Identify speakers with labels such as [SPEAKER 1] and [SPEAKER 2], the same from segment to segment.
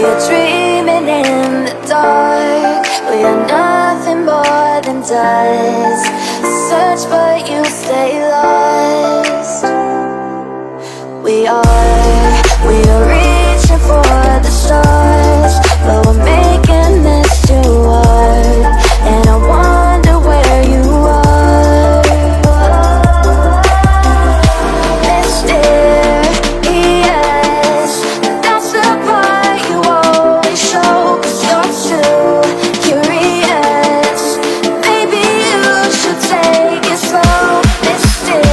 [SPEAKER 1] are dreaming in the dark. We are nothing more than dust. Search but you stay lost. We are reaching for the stars, but we're making this too hard. And I wonder where you are. Mysterious, that's the part you always show. 'Cause you're too curious. Maybe you should take it slow. Mysterious,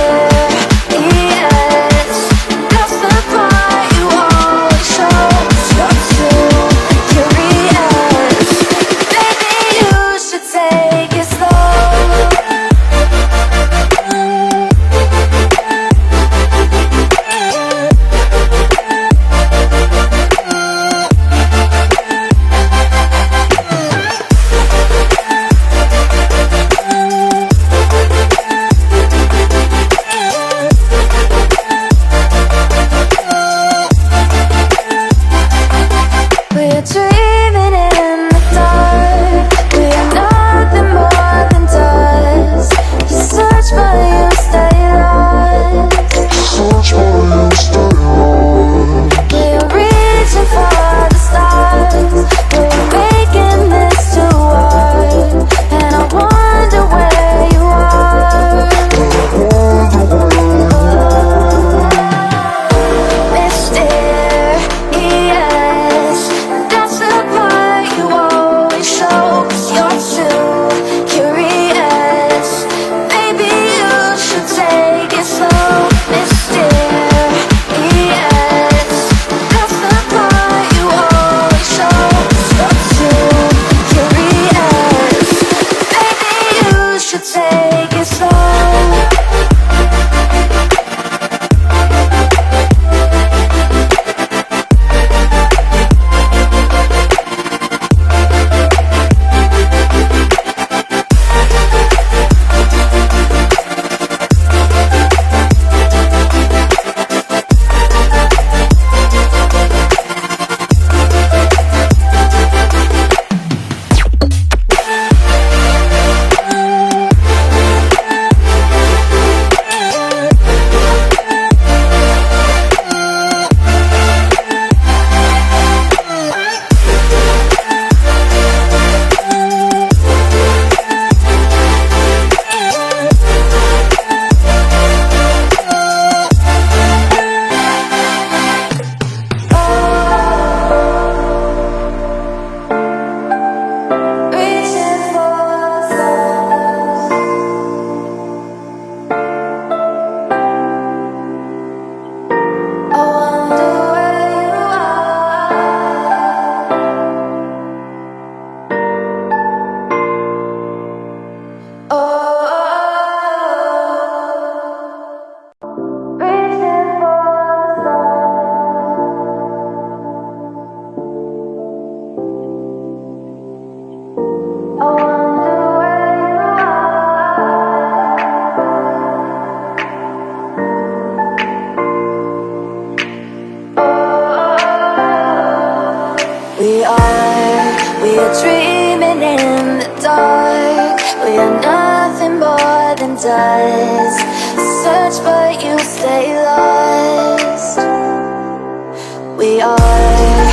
[SPEAKER 1] that's the part you always show. 'Cause you're too curious. Maybe you should take it slow. We're dreaming in the dark. We are nothing more than dust. You search but you stay lost. We are reaching for the stars, but we're making this too hard. And I wonder where you are. Mysterious, that's the part you always show. 'Cause you're too curious. Maybe you should take it slow. Mysterious, that's the part you always show. 'Cause you're too curious. Maybe you should take it slow. Reaching for the stars. I wonder where you are. Oh, reaching for the stars. I wonder where you are. We are dreaming in the dark. We are nothing more than dust. Search but you stay lost. We are